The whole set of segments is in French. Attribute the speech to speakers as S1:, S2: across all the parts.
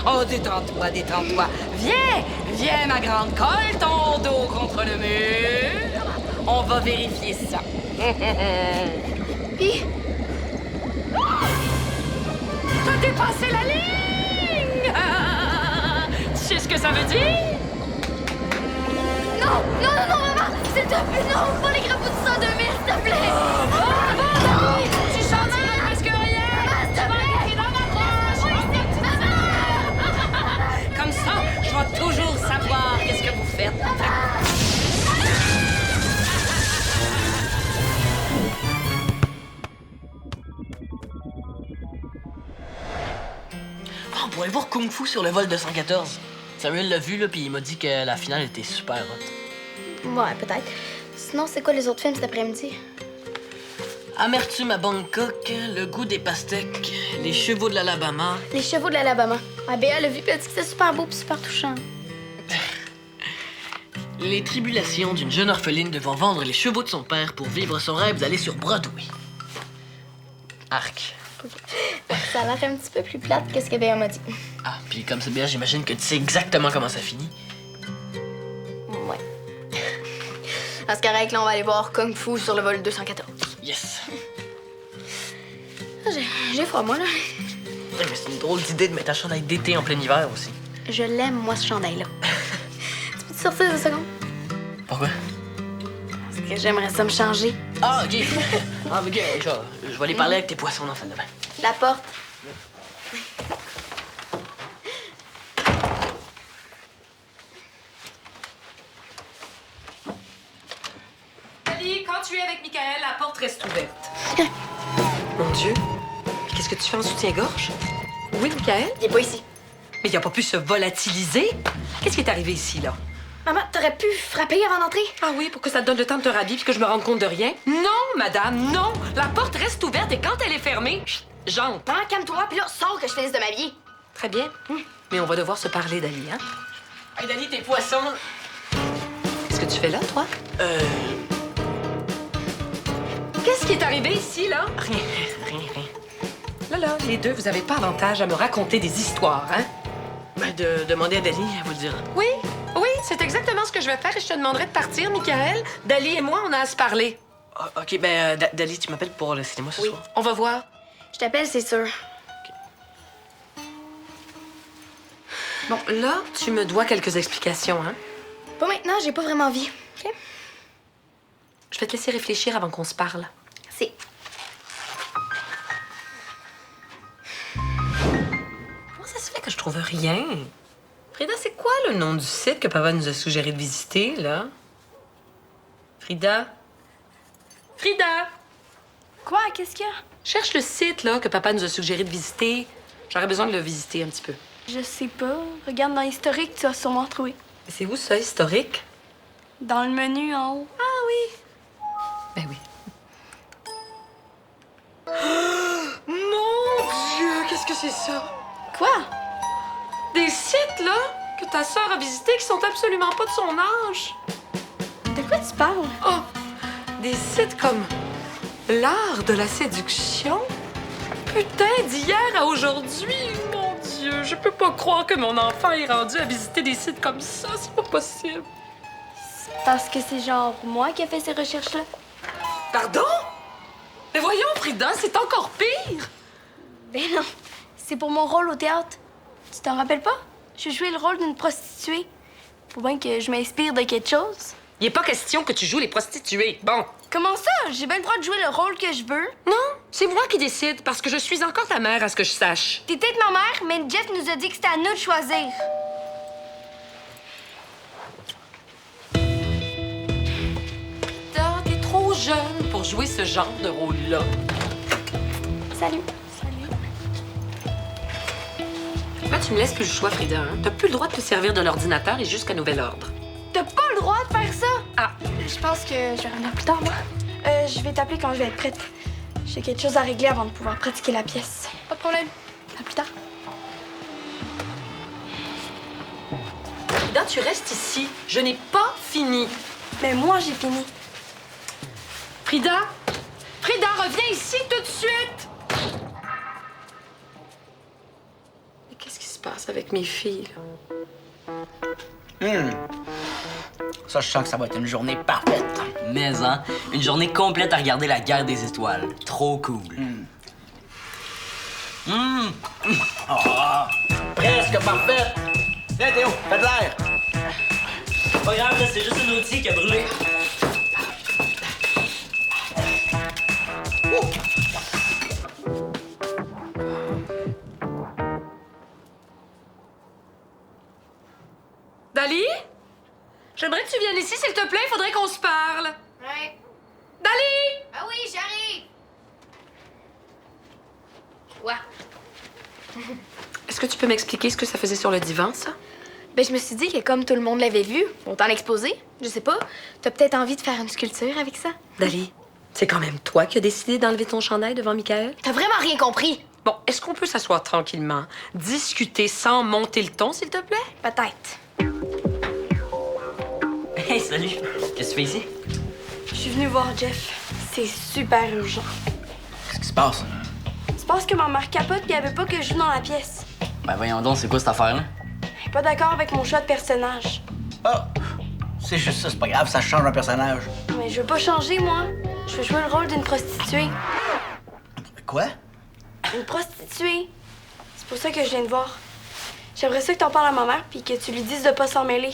S1: Oh, détends-toi, détends-toi. Viens, ma grande, colle ton dos contre le mur. On va vérifier ça.
S2: Puis,
S1: T'as dépassé la ligne! Tu sais ce que ça veut dire?
S2: non, maman! S'il te plaît, non! Pas les crapauds du 100 2000, s'il te plaît!
S1: Tu chantes presque rien!
S2: Maman, s'il te plaît!
S1: Dans ma poche! Comme ça, je vais toujours savoir qu'est-ce que vous faites.
S3: On pourrait voir Kung Fu sur le vol de 114. Samuel l'a vu, là, puis il m'a dit que la finale était super hot.
S2: Ouais, peut-être. Sinon, c'est quoi les autres films cet après-midi?
S3: Amertume à Bangkok, Le goût des pastèques, Les chevaux de l'Alabama.
S2: Les chevaux de l'Alabama. Ah, Béa l'a vu, puis elle a dit que c'était super beau puis super touchant.
S3: Les tribulations d'une jeune orpheline devant vendre les chevaux de son père pour vivre son rêve d'aller sur Broadway. Arc.
S2: Ça a l'air un petit peu plus plate que ce que Béa m'a dit.
S3: Ah, puis comme c'est bien, j'imagine que tu sais exactement comment ça finit.
S2: Ouais. À ce correct, là, on va aller voir Kung Fu sur le vol 214.
S3: Yes!
S2: Ah, j'ai froid, moi, là.
S3: Ouais, mais c'est une drôle d'idée de mettre un chandail d'été en plein hiver aussi.
S2: Je l'aime, moi, ce chandail-là. Tu peux te sortir 2 secondes?
S3: Pourquoi?
S2: Parce que j'aimerais ça me changer.
S3: Ah, OK. Ah, OK, je vais aller parler avec tes poissons dans la salle de bain.
S2: La porte.
S1: Ali, quand tu es avec Michael, la porte reste ouverte.
S4: Mon Dieu. Mais qu'est-ce que tu fais en soutien-gorge? Oui, Michael?
S2: Il est pas ici.
S4: Mais il a pas pu se volatiliser? Qu'est-ce qui est arrivé ici, là?
S2: Maman, t'aurais pu frapper avant d'entrer?
S4: Ah oui, pour que ça te donne le temps de te rhabiller puis que je me rende compte de rien?
S1: Non, madame, non! La porte reste ouverte et quand elle est fermée, chut, j'entre.
S2: Maman, calme-toi, puis là, sors que je finisse de m'habiller.
S4: Très bien. Mais on va devoir se parler, Dali, hein?
S3: Hey, Dani, tes poissons...
S4: Qu'est-ce que tu fais là, toi?
S1: Qu'est-ce qui est arrivé ici, là?
S3: Rien.
S4: Là, là, les deux, vous avez pas avantage à me raconter des histoires, hein?
S3: Ben, de demander à Dani, elle va le dire.
S4: Oui, c'est exactement ce que je vais faire et je te demanderai de partir, Michael. Dali et moi, on a à se parler.
S3: Ah, OK, ben, Dali, tu m'appelles pour le cinéma ce soir?
S4: On va voir.
S2: Je t'appelle, c'est sûr.
S4: Bon, là, tu me dois quelques explications, hein?
S2: Pas maintenant, j'ai pas vraiment envie. OK?
S4: Je vais te laisser réfléchir avant qu'on se parle.
S2: C'est.
S4: Comment ça se fait que je trouve rien? Frida, c'est quoi le nom du site que papa nous a suggéré de visiter, là? Frida? Frida!
S2: Quoi? Qu'est-ce qu'il y a?
S4: Cherche le site, là, que papa nous a suggéré de visiter. J'aurais besoin de le visiter un petit peu.
S5: Je sais pas. Regarde dans l'historique, tu vas sûrement trouver.
S4: Mais c'est où, ça, historique?
S5: Dans le menu en haut.
S4: Ah oui! Ben oui. Mon Dieu, qu'est-ce que c'est ça?
S5: Quoi?
S4: Des sites, là, que ta sœur a visités qui sont absolument pas de son âge.
S5: De quoi tu parles?
S4: Oh! Des sites comme l'art de la séduction? Putain, d'hier à aujourd'hui, mon Dieu, je peux pas croire que mon enfant est rendu à visiter des sites comme ça, c'est pas possible.
S5: Parce que c'est genre moi qui ai fait ces recherches-là.
S4: Pardon? Mais voyons, Frida, c'est encore pire!
S5: Ben non. C'est pour mon rôle au théâtre. Tu t'en rappelles pas? Je jouais le rôle d'une prostituée. Faut bien que je m'inspire de quelque chose.
S4: Il est pas question que tu joues les prostituées. Bon.
S5: Comment ça? J'ai bien le droit de jouer le rôle que je veux.
S4: Non, c'est moi qui décide, parce que je suis encore ta mère, à ce que je sache.
S5: T'es peut-être ma mère, mais Jeff nous a dit que c'était à nous de choisir.
S4: T'es trop jeune pour jouer ce genre de rôle-là.
S5: Salut.
S4: Là, tu me laisses plus le choix, Frida. Hein? T'as plus le droit de te servir de l'ordinateur et jusqu'à nouvel ordre.
S5: T'as pas le droit de faire ça.
S4: Ah,
S5: Je pense que je vais revenir plus tard, moi. Je vais t'appeler quand je vais être prête. J'ai quelque chose à régler avant de pouvoir pratiquer la pièce. Pas de problème. À plus tard.
S4: Frida, tu restes ici. Je n'ai pas fini.
S5: Mais moi, j'ai fini.
S4: Frida? Frida, reviens ici tout de suite! Mais qu'est-ce qui se passe avec mes filles. Là.
S6: Ça, je sens que ça va être une journée parfaite.
S3: Mais, hein, une journée complète à regarder la guerre des étoiles. Trop cool.
S6: Presque parfaite. Viens, Théo, fais de l'air.
S3: Pas grave, là, c'est juste un outil qui a brûlé.
S4: Dali? J'aimerais que tu viennes ici, s'il te plaît. Il faudrait qu'on se parle.
S2: Ouais.
S4: Dali!
S2: Ah oui, j'arrive! Quoi?
S4: Est-ce que tu peux m'expliquer ce que ça faisait sur le divan, ça?
S2: Ben, je me suis dit que comme tout le monde l'avait vu, autant l'exposer. Je sais pas, t'as peut-être envie de faire une sculpture avec ça?
S4: Dali, c'est quand même toi qui as décidé d'enlever ton chandail devant Michael?
S2: T'as vraiment rien compris?
S4: Bon, est-ce qu'on peut s'asseoir tranquillement, discuter sans monter le ton, s'il te plaît?
S2: Peut-être.
S3: Hey, salut. Qu'est-ce que tu fais ici?
S5: Je suis venue voir Jeff. C'est super urgent.
S6: Qu'est-ce qui se passe?
S5: Je pense que ma mère capote et elle veut pas que je joue dans la pièce.
S3: Ben, voyons donc, c'est quoi cette affaire-là?
S5: Elle est pas d'accord avec mon choix de personnage.
S6: Ah, c'est juste ça, c'est pas grave, ça change un personnage.
S5: Mais je veux pas changer, moi. Je veux jouer le rôle d'une prostituée.
S6: Quoi?
S5: Une prostituée. C'est pour ça que je viens de voir. J'aimerais ça que t'en parles à ma mère puis que tu lui dises de pas s'en mêler.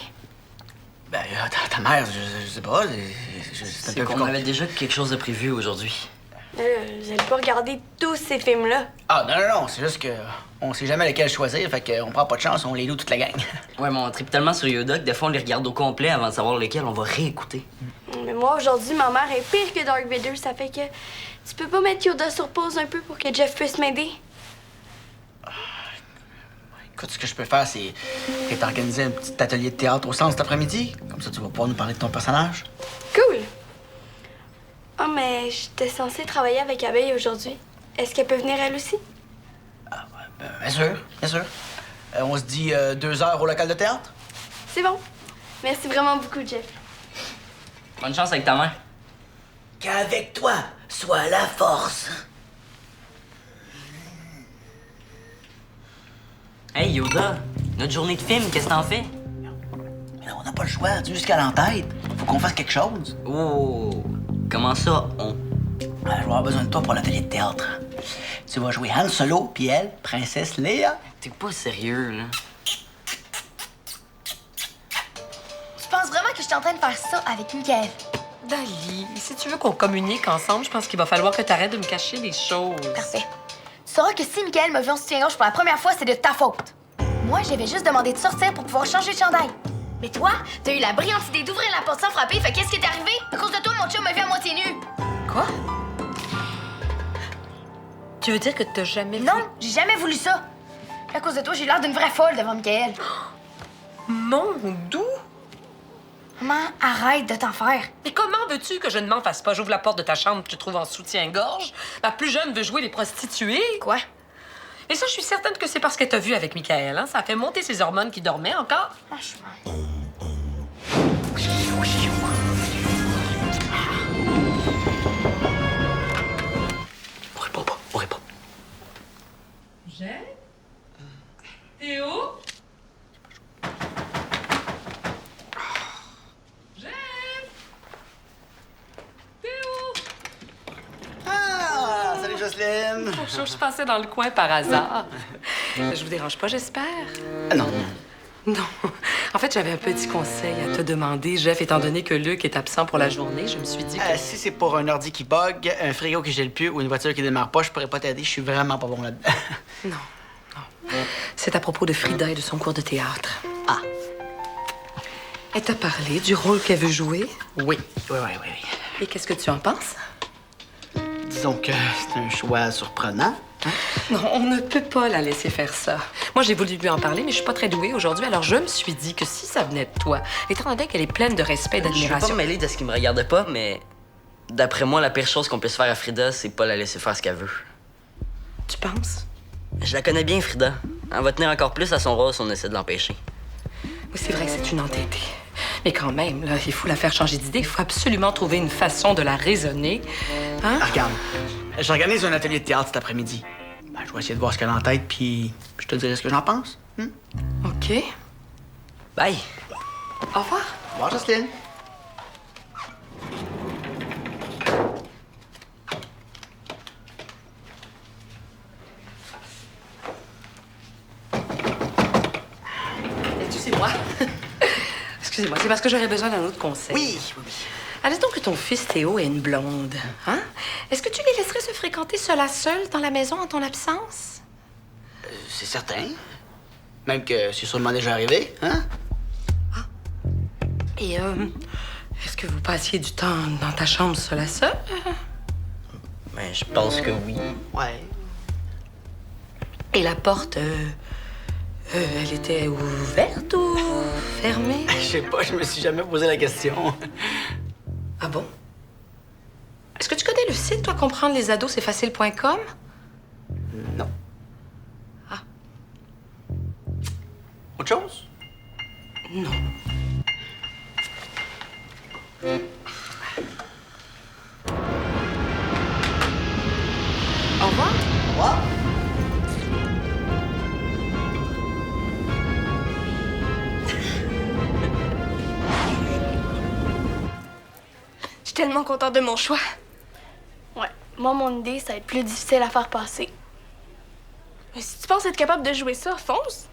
S6: Ben, ta mère, je sais pas. C'est un
S3: C'est
S6: peu
S3: qu'on
S6: plus
S3: avait déjà quelque chose de prévu aujourd'hui.
S5: Vous allez pas regarder tous ces films-là.
S6: Ah, non, c'est juste que on sait jamais lequel choisir, fait qu'on prend pas de chance, on les loue toute la gang.
S3: Ouais, mais on tripe tellement sur Yoda que des fois on les regarde au complet avant de savoir lesquels on va réécouter.
S5: Mais moi, aujourd'hui, ma mère est pire que Dark Vader. Ça fait que tu peux pas mettre Yoda sur pause un peu pour que Jeff puisse m'aider?
S6: Écoute, ce que je peux faire, c'est t'organiser un petit atelier de théâtre au centre cet après-midi. Comme ça, tu vas pouvoir nous parler de ton personnage.
S5: Cool! Ah, mais j'étais censée travailler avec Abeille aujourd'hui. Est-ce qu'elle peut venir elle aussi?
S6: Bien sûr, bien sûr. On se dit 2 heures au local de théâtre?
S5: C'est bon. Merci vraiment beaucoup, Jeff.
S3: Bonne chance avec ta mère.
S6: Qu'avec toi soit la force.
S3: Hey, Yoda, notre journée de film, qu'est-ce que t'en fais?
S6: Mais on n'a pas le choix, tu sais, jusqu'à l'entête. Faut qu'on fasse quelque chose.
S3: Oh, comment ça, on?
S6: Je vais avoir besoin de toi pour l'atelier de théâtre. Tu vas jouer Han Solo, puis elle, Princesse Léa.
S3: T'es pas sérieux, là?
S2: Tu penses vraiment que je suis en train de faire ça avec Michael?
S4: Dali, si tu veux qu'on communique ensemble, je pense qu'il va falloir que tu arrêtes de me cacher les choses.
S2: Parfait. Tu sauras que si Michael m'a vu en soutien-gorge pour la première fois, c'est de ta faute. Moi, j'avais juste demandé de sortir pour pouvoir changer de chandail. Mais toi, t'as eu la brillante idée d'ouvrir la porte sans frapper, fait qu'est-ce qui est arrivé? À cause de toi, mon chum m'a vu à moitié nu.
S4: Quoi? Tu veux dire que t'as jamais
S2: Non, j'ai jamais voulu ça. À cause de toi, j'ai l'air d'une vraie folle devant Michael.
S4: Mon doux?
S2: Maman, arrête de t'en faire.
S4: Mais comment veux-tu que je ne m'en fasse pas? J'ouvre la porte de ta chambre, tu te trouves en soutien-gorge. Ma plus jeune veut jouer les prostituées.
S2: Quoi?
S4: Et ça, je suis certaine que c'est parce qu'elle t'a vu avec Michael. Hein? Ça a fait monter ses hormones qui dormaient encore.
S2: Franchement.
S3: On répond pas, on répond.
S4: Jeff? Théo? Jeff? Théo?
S6: Ah, salut Jocelyne.
S4: Je passais dans le coin par hasard. Je vous dérange pas, j'espère?
S6: Non.
S4: Non. En fait, j'avais un petit conseil à te demander, Jeff, étant donné que Luc est absent pour la journée. Je me suis dit que...
S6: Si c'est pour un ordi qui bug, un frigo qui gèle plus ou une voiture qui démarre pas, je pourrais pas t'aider. Je suis vraiment pas bon là-dedans.
S4: Non. C'est à propos de Frida et de son cours de théâtre.
S6: Ah.
S4: Elle t'a parlé du rôle qu'elle veut jouer?
S6: Oui.
S4: Et qu'est-ce que tu en penses?
S6: Disons que c'est un choix surprenant.
S4: Non, on ne peut pas la laisser faire ça. Moi, j'ai voulu lui en parler, mais je suis pas très douée aujourd'hui, alors je me suis dit que si ça venait de toi, étant donné qu'elle est pleine de respect et
S3: Je vais pas
S4: d'admiration...
S3: me mêler de ce qui me regarde pas, mais d'après moi, la pire chose qu'on puisse faire à Frida, c'est pas la laisser faire ce qu'elle veut.
S4: Tu penses?
S3: Je la connais bien, Frida. Elle va tenir encore plus à son rôle si on essaie de l'empêcher.
S4: Oui, c'est vrai que c'est une entêtée. Mais quand même, là, il faut la faire changer d'idée. Il faut absolument trouver une façon de la raisonner. Hein?
S6: Ah, regarde, j'organise un atelier de théâtre cet après-midi. Ben, je vais essayer de voir ce qu'elle a en tête, puis je te dirai ce que j'en pense.
S4: OK.
S3: Bye.
S4: Au revoir.
S6: Au revoir, Jocelyne.
S4: Excusez-moi. Excusez-moi, c'est parce que j'aurais besoin d'un autre conseil.
S6: Oui, oui, oui.
S4: Admettons que ton fils Théo ait une blonde. Hein? Est-ce que tu les laisserais se fréquenter seul à seul dans la maison en ton absence?
S6: C'est certain. Même que c'est sûrement déjà arrivé, hein?
S4: Et est-ce que vous passiez du temps dans ta chambre seul à seul?
S3: Ben, je pense que oui.
S6: Ouais.
S4: Et la porte, elle était ouverte ou fermée?
S6: Je sais pas, je me suis jamais posé la question.
S4: Ah bon? Est-ce que tu connais le site, toi, comprendre les ados, c'est facile.com?
S6: Non.
S4: Ah.
S6: Autre chose?
S4: Non. Au revoir.
S6: Au revoir.
S5: Je suis tellement contente de mon choix. Ouais, moi, mon idée, ça va être plus difficile à faire passer. Mais si tu penses être capable de jouer ça, fonce.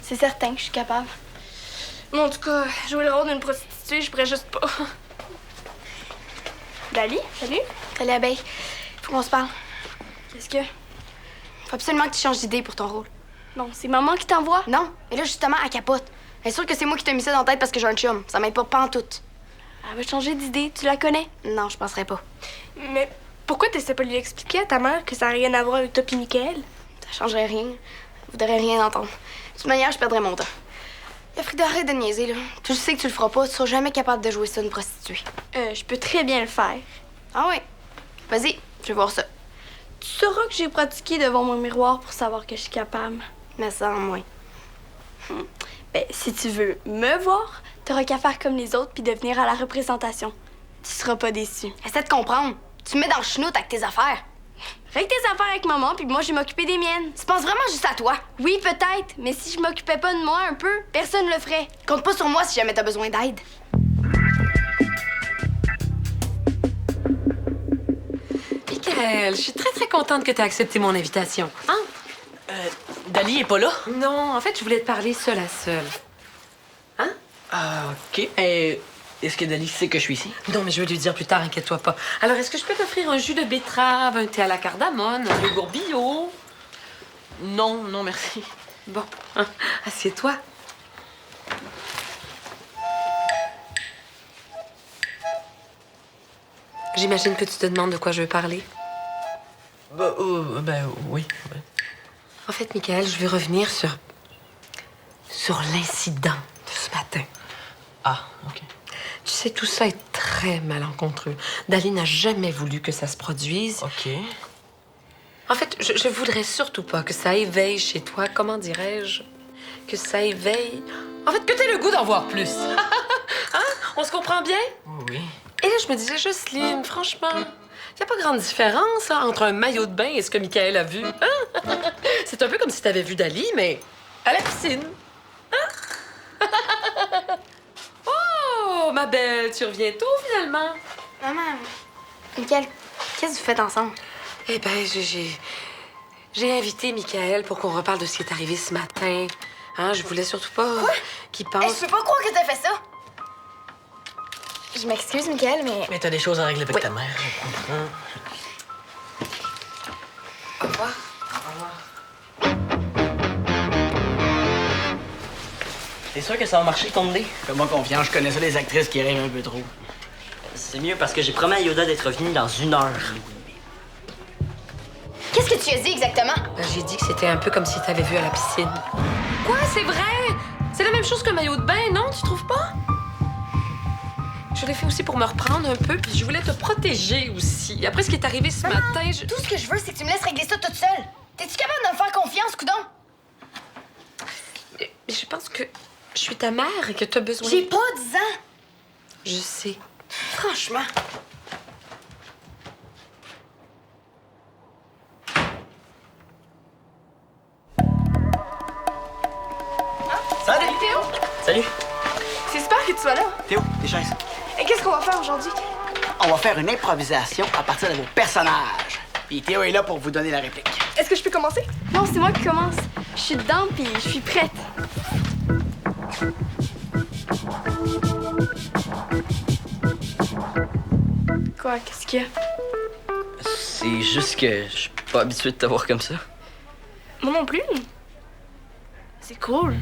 S5: C'est certain que je suis capable. Mais en tout cas, jouer le rôle d'une prostituée, je pourrais juste pas. Dali, salut.
S2: Salut, abeille. Faut qu'on se parle.
S5: Qu'est-ce que...
S2: Faut absolument que tu changes d'idée pour ton rôle.
S5: Non, c'est maman qui t'envoie.
S2: Non, mais là, justement, elle capote. Elle est sûre que c'est moi qui t'ai mis ça dans la tête parce que j'ai un chum. Ça m'aide pas en tout.
S5: Elle veut changer d'idée, tu la connais.
S2: Non, je penserais pas.
S5: Mais pourquoi t'essaies pas de lui expliquer à ta mère que ça n'a rien à voir avec toi pis Mickaël?
S2: Ça changerait rien. Elle voudrait rien entendre. De toute manière, je perdrais mon temps. Là, Frida, arrête de niaiser, là. Tu sais que tu le feras pas, tu seras jamais capable de jouer ça une prostituée.
S5: Je peux très bien le faire.
S2: Ah ouais? Vas-y, je vais voir ça.
S5: Tu sauras que j'ai pratiqué devant mon miroir pour savoir que je suis capable.
S2: Mais ça, en moins.
S5: Ben, si tu veux me voir, t'auras qu'à faire comme les autres puis de venir à la représentation. Tu seras pas déçu.
S2: Essaie de comprendre. Tu me mets dans le chenoute avec tes affaires.
S5: Règle tes affaires avec maman puis moi, je vais m'occuper des miennes.
S2: Tu penses vraiment juste à toi.
S5: Oui, peut-être, mais si je m'occupais pas de moi un peu, personne le ferait.
S2: Compte pas sur moi si jamais t'as besoin d'aide.
S4: Mickaël, je suis très contente que tu aies accepté mon invitation. Hein?
S3: Dali est pas là?
S4: Non, en fait, je voulais te parler seul à seul. Hein?
S3: Ah, OK. Est-ce que Dali sait que je suis ici?
S4: Non, mais je vais lui dire plus tard, inquiète-toi pas. Alors, est-ce que je peux t'offrir un jus de betterave, un thé à la cardamone, un yogourt bio?
S3: Non, non, merci.
S4: Bon, hein, assieds-toi. J'imagine que tu te demandes de quoi je veux parler.
S3: Ben oui. Ouais.
S4: En fait, Mickaël, je veux revenir sur l'incident de ce matin.
S3: Ah, OK.
S4: Tu sais, tout ça est très malencontreux. Dali n'a jamais voulu que ça se produise.
S3: OK.
S4: En fait, je voudrais surtout pas que ça éveille chez toi, comment dirais-je, que ça éveille... En fait, que t'aies le goût d'en voir plus. Hein? On se comprend bien?
S3: Oui.
S4: Et là, je me disais, Jocelyne, franchement, il n'y a pas grande différence hein, entre un maillot de bain et ce que Mickaël a vu. Hein? C'est un peu comme si tu avais vu Dali, mais à la piscine. Hein? Oh, ma belle, tu reviens tôt, finalement.
S2: Maman, Mickaël, qu'est-ce que vous faites ensemble?
S4: Eh bien, j'ai invité Mickaël pour qu'on reparle de ce qui est arrivé ce matin. Hein, je voulais surtout pas qu'il
S2: Hey,
S4: pense...
S2: je peux pas croire que t'as fait ça. Je m'excuse, Mickaël, mais...
S3: Mais t'as des choses à régler avec
S2: Oui.
S3: ta mère, je comprends.
S4: Au revoir.
S3: T'es sûr que ça va marcher ton idée?
S6: Fais-moi confiance, je connais ça les actrices qui rêvent un peu trop.
S3: C'est mieux parce que j'ai promis à Yoda d'être revenu dans 1 heure.
S2: Qu'est-ce que tu as dit exactement?
S4: Ben, j'ai dit que c'était un peu comme si t'avais vu à la piscine. Quoi? C'est vrai? C'est la même chose qu'un maillot de bain, non? Tu trouves pas? Je l'ai fait aussi pour me reprendre un peu, puis je voulais te protéger aussi. Après ce qui est arrivé ce
S2: Maman,
S4: matin,
S2: tout ce que je veux, c'est que tu me laisses régler ça toute seule. T'es-tu capable de me faire confiance, coudon?
S4: Mais je pense que je suis ta mère et que t'as besoin...
S2: J'ai pas 10 ans.
S4: Je sais.
S2: Franchement.
S3: Salut.
S5: C'est super que tu sois là.
S6: Théo, tes chaises.
S5: Et qu'est-ce qu'on va faire aujourd'hui?
S6: On va faire une improvisation à partir de vos personnages. Puis Théo est là pour vous donner la réplique.
S5: Est-ce que je peux commencer? Non, c'est moi qui commence. Je suis dedans, puis je suis prête. Quoi? Qu'est-ce qu'il y a?
S7: C'est juste que je suis pas habitué de te voir comme ça.
S5: Moi non plus. C'est cool.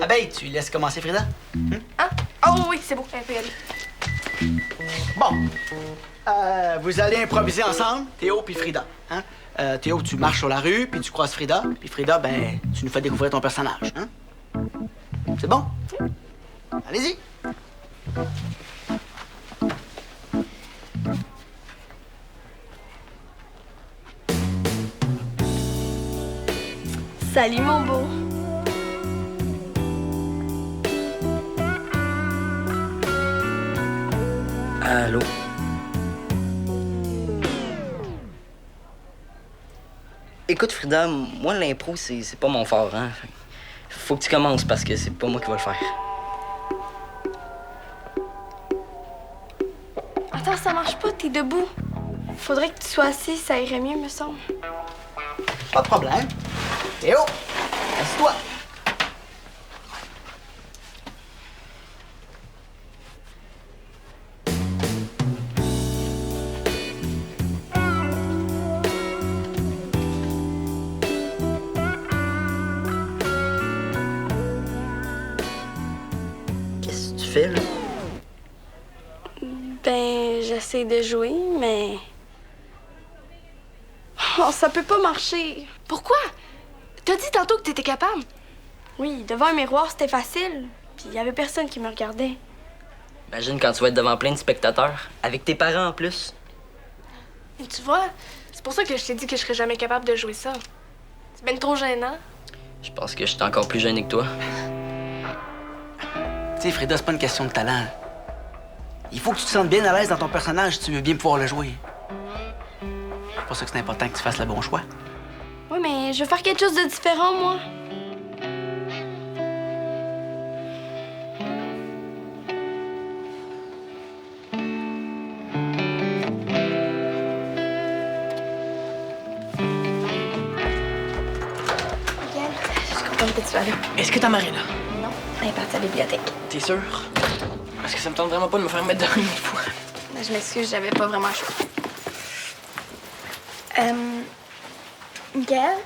S6: Abeille, tu laisses commencer Frida?
S5: Hein? Oh oui, c'est beau. Elle peut y aller.
S6: Bon. Vous allez improviser ensemble, Théo puis Frida. Hein? Théo, tu marches sur la rue, puis tu croises Frida. Puis Frida, ben, tu nous fais découvrir ton personnage. Hein? C'est bon? Allez-y.
S5: Salut, mon beau.
S7: Allô? Écoute, Frida, moi, l'impro, c'est pas mon fort, hein. Faut que tu commences parce que c'est pas moi qui va le faire.
S5: Attends, ça marche pas, t'es debout. Faudrait que tu sois assis, ça irait mieux, me semble.
S6: Pas de problème. Théo, assieds-toi.
S7: Qu'est-ce que tu fais, là?
S5: Ben, j'essaie de jouer, mais... Oh, ça peut pas marcher. Pourquoi? T'as dit tantôt que t'étais capable. Oui, devant un miroir, c'était facile. Puis il y avait personne qui me regardait.
S7: Imagine quand tu vas être devant plein de spectateurs, avec tes parents en plus.
S5: Et tu vois, c'est pour ça que je t'ai dit que je serais jamais capable de jouer ça. C'est ben trop gênant.
S7: Je pense que je suis encore plus gêné que toi.
S6: Tu sais, Frida, c'est pas une question de talent. Il faut que tu te sentes bien à l'aise dans ton personnage si tu veux bien pouvoir le jouer. C'est pour ça que c'est important que tu fasses le bon choix.
S5: Oui, mais je veux faire quelque chose de différent, moi. Miguel, je suis contente que tu sois là.
S3: Est-ce que ta mère est là?
S5: Non, elle est partie à la bibliothèque.
S3: T'es sûr? Parce que ça me tente vraiment pas de me faire mettre dehors une fois.
S5: Je m'excuse, j'avais pas vraiment le choix. Miguel,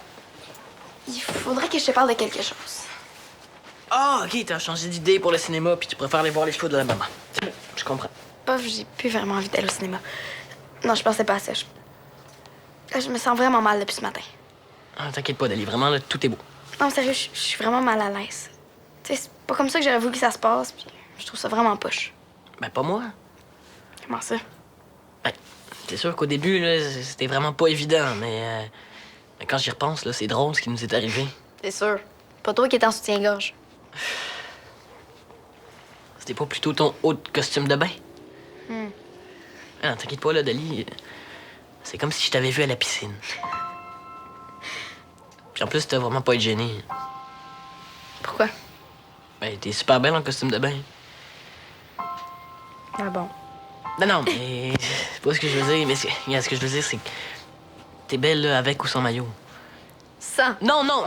S5: il faudrait que je te parle de quelque chose.
S3: Ah, ok, t'as changé d'idée pour le cinéma puis tu préfères aller voir les chevaux de la maman. C'est bon, je comprends.
S5: Pof, j'ai plus vraiment envie d'aller au cinéma. Non, je pensais pas à ça. Je me sens vraiment mal depuis ce matin.
S3: Ah, t'inquiète pas, Dali, vraiment, là, tout est beau.
S5: Non, sérieux, je suis vraiment mal à l'aise. Tu sais, c'est pas comme ça que j'aurais voulu que ça se passe, puis je trouve ça vraiment poche.
S3: Ben, pas moi.
S5: Comment ça?
S3: Ben, c'est sûr qu'au début, là, c'était vraiment pas évident, mais quand j'y repense, là, c'est drôle ce qui nous est arrivé.
S5: C'est sûr. Pas toi qui est en soutien-gorge.
S3: C'était pas plutôt ton haut de costume de bain? Ah, non, t'inquiète pas, là, Dali. C'est comme si je t'avais vu à la piscine. Puis en plus, t'as vraiment pas été gêné.
S5: Pourquoi?
S3: Ben, t'es super belle en costume de bain.
S5: Ah bon?
S3: Non, non, mais c'est pas ce que je veux dire. Mais regarde, ce que je veux dire, c'est que t'es belle, là, avec ou sans maillot.
S5: Sans.
S3: Non, non,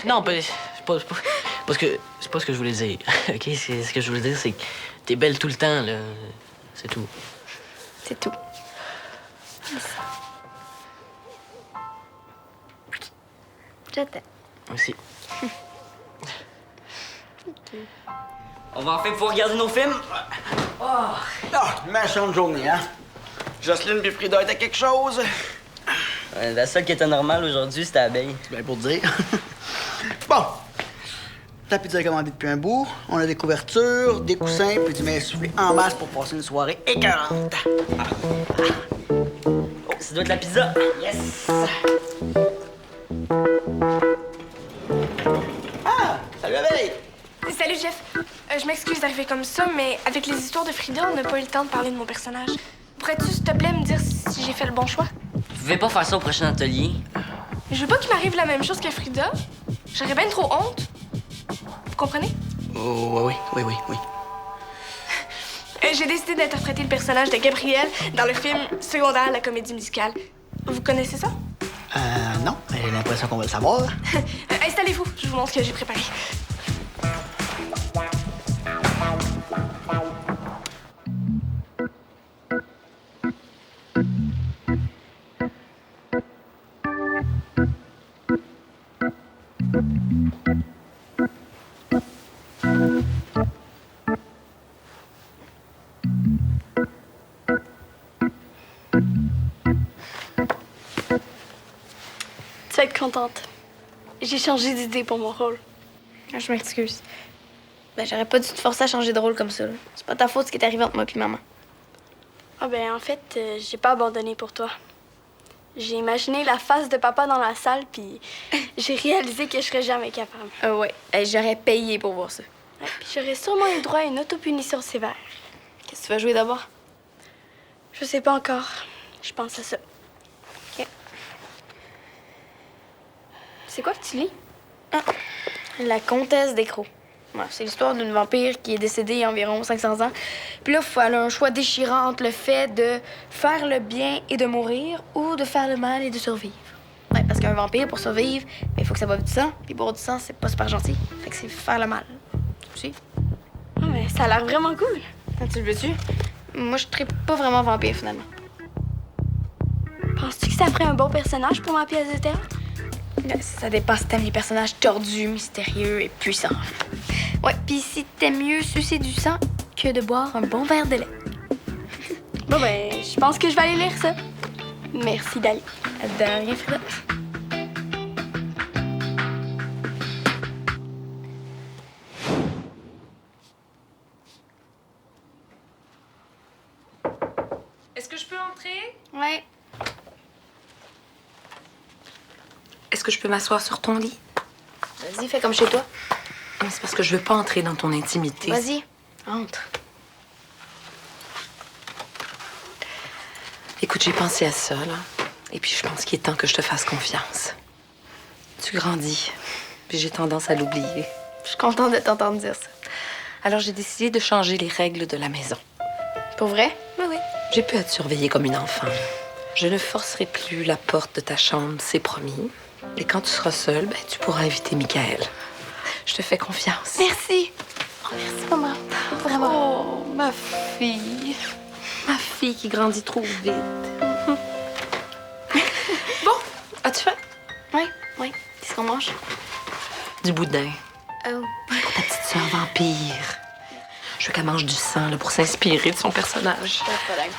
S3: non, ben, c'est pas ce que je voulais dire. OK, ce que je voulais dire, c'est que t'es belle tout le temps, là. C'est tout.
S5: C'est tout. Je t'aime.
S3: Aussi.
S7: On va enfin pouvoir regarder nos films?
S6: Ah, méchante journée, hein? Jocelyne puis Frida étaient quelque chose.
S7: La seule qui était normale aujourd'hui, c'était Abeille.
S6: Ben, pour te dire. Bon. La pizza est commandée depuis un bout. On a des couvertures, des coussins, puis du soufflé en masse pour passer une soirée écœurante.
S7: Oh, ça doit être la pizza.
S6: Yes! Ah! Salut, Abeille!
S5: Salut, Jeff. Je m'excuse d'arriver comme ça, mais avec les histoires de Frida, on n'a pas eu le temps de parler de mon personnage. Pourrais-tu, s'il te plaît, me dire si j'ai fait le bon choix?
S7: Vous pouvez pas faire ça au prochain atelier?
S5: Je veux pas qu'il m'arrive la même chose qu'à Frida. J'aurais bien trop honte. Vous comprenez?
S6: Oh, oui.
S5: J'ai décidé d'interpréter le personnage de Gabrielle dans le film secondaire La comédie musicale. Vous connaissez ça?
S6: Non, mais j'ai l'impression qu'on va le savoir.
S5: Installez-vous, je vous montre ce que j'ai préparé. Tu vas être contente. J'ai changé d'idée pour mon rôle.
S2: Ah, je m'excuse. Ben, j'aurais pas dû te forcer à changer de rôle comme ça, là. C'est pas ta faute ce qui est arrivé entre moi et maman.
S5: Ah ben en fait, j'ai pas abandonné pour toi. J'ai imaginé la face de papa dans la salle, puis j'ai réalisé que je serais jamais capable.
S2: Ouais. J'aurais payé pour voir ça.
S5: Ouais, puis j'aurais sûrement eu droit à une autopunition sévère.
S2: Qu'est-ce que tu vas jouer d'abord?
S5: Je sais pas encore. Je pense à ça.
S2: OK.
S5: C'est quoi que tu lis?
S2: La comtesse d'Écrou. Ouais, c'est l'histoire d'une vampire qui est décédée il y a environ 500 ans. Puis là, elle a un choix déchirant entre le fait de faire le bien et de mourir ou de faire le mal et de survivre. Ouais, parce qu'un vampire, pour survivre, il faut que ça boive du sang. Puis boire du sang, c'est pas super gentil. Fait que c'est faire le mal. Tu sais?
S5: Ah, mais ça a l'air vraiment cool.
S2: Tu le veux-tu? Moi, je ne pas vraiment vampire, finalement.
S5: Penses-tu que ça ferait un bon personnage pour ma pièce de théâtre?
S2: Ça dépend si t'aimes les personnages tordus, mystérieux et puissants. Ouais, pis si t'aimes mieux sucer du sang que de boire un bon verre de lait.
S5: Bon, ben, je pense que je vais aller lire ça. Merci, Dali.
S2: De rien, Frida.
S4: Est-ce que je peux entrer?
S2: Ouais.
S4: Est-ce que je peux m'asseoir sur ton lit?
S2: Vas-y, fais comme chez toi.
S4: C'est parce que je veux pas entrer dans ton intimité.
S2: Vas-y, entre.
S4: Écoute, j'ai pensé à ça, là. Et puis je pense qu'il est temps que je te fasse confiance. Tu grandis, puis j'ai tendance à l'oublier.
S2: Je suis contente de t'entendre dire ça.
S4: Alors j'ai décidé de changer les règles de la maison.
S2: Pour vrai?
S4: Oui. J'ai pu être surveillée comme une enfant. Je ne forcerai plus la porte de ta chambre, c'est promis. Et quand tu seras seule, ben, tu pourras inviter Michael. Je te fais confiance.
S2: Merci. Oh, merci, maman. Vraiment.
S4: Oh, ma fille. Ma fille qui grandit trop vite. Bon, as-tu faim?
S2: Oui. Qu'est-ce qu'on mange?
S4: Du boudin.
S2: Oh.
S4: Pour ta petite sœur vampire. Je veux qu'elle mange du sang là, pour s'inspirer de son personnage.
S2: Pas dingue.